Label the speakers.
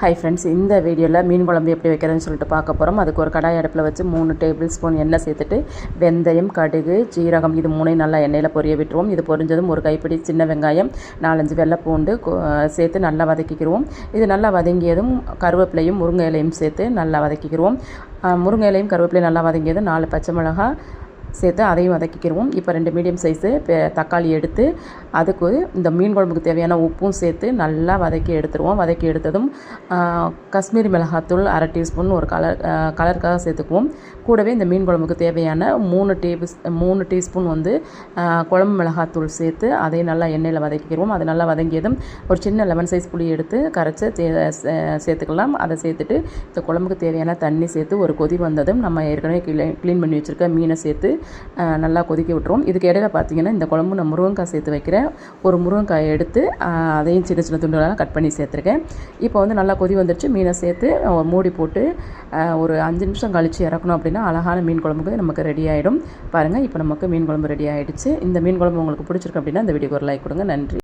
Speaker 1: Hi friends, இந்த வீடியோவில் மீன் குழம்பு எப்படி வைக்கிறதுன்னு சொல்லிட்டு பார்க்க போகிறோம். அதுக்கு ஒரு கடாய் அடுப்பில் வச்சு 3 டேபிள் ஸ்பூன் எண்ணெய் சேர்த்துட்டு வெந்தயம், கடுகு, ஜீரகம் இது 3 நல்லா எண்ணெயில் பொரிய விட்டுருவோம். இது பொரிஞ்சதும் ஒரு கைப்பிடி சின்ன வெங்காயம், 4-5 வெள்ளைப்பூண்டு சேர்த்து நல்லா வதக்கிக்கிடுவோம். இது நல்லா வதங்கியதும் கருவேப்பிலையும் முருங்கை இலையும் சேர்த்து நல்லா வதக்கிக்கிடுவோம். முருங்கை இலையும் கருவேப்பிலையும் நல்லா வதங்கியதும் 4 பச்சை மிளகாய் சேர்த்து அதையும் வதக்கிக்கிடுவோம். இப்போ 2 மீடியம் சைஸு தக்காளி எடுத்து அதுக்கு இந்த மீன் குழம்புக்கு தேவையான உப்பும் சேர்த்து நல்லா வதக்கி எடுத்துருவோம். வதக்கி எடுத்ததும் காஷ்மீரி மிளகாத்தூள் 1/2 டீஸ்பூன் ஒரு கலருக்காக சேர்த்துக்குவோம். கூடவே இந்த மீன் குழம்புக்கு தேவையான 3 டீஸ்பூன் குழம்பு மிளகாத்தூள் சேர்த்து அதையும் நல்லா எண்ணெயில் வதக்கிக்கிடுவோம். அது நல்லா வதங்கியதும் ஒரு சின்ன லெமன் சைஸ் புளி எடுத்து கரைச்சி சேர்த்துக்கலாம். அதை சேர்த்துட்டு இந்த குழம்புக்கு தேவையான தண்ணி சேர்த்து ஒரு கொதி வந்ததும் நம்ம ஏற்கனவே க்ளீன் பண்ணி வச்சுருக்க மீனை சேர்த்து நல்லா கொதிக்க விட்டுருவோம். இதுக்கு இடையில பார்த்தீங்கன்னா இந்த குழம்பு நான் முருங்கைக்காய் சேர்த்து வைக்கிறேன். ஒரு முருங்கைக்காயை எடுத்து அதையும் சின்ன சின்ன துண்டுகளாக கட் பண்ணி சேர்த்துருக்கேன். இப்போ நல்லா கொதி வந்துடுச்சு. மீனை சேர்த்து மூடி போட்டு ஒரு 5 நிமிஷம் கழித்து இறக்கணும். அப்படின்னா அழகான மீன் குழம்புக்கு நமக்கு ரெடி ஆகிடும். பாருங்கள், இப்போ நமக்கு மீன் குழம்பு ரெடி ஆகிடுச்சு. இந்த மீன் குழம்பு உங்களுக்கு பிடிச்சிருக்கு அப்படின்னா இந்த வீடியோக்கு ஒரு லைக் கொடுங்க. நன்றி.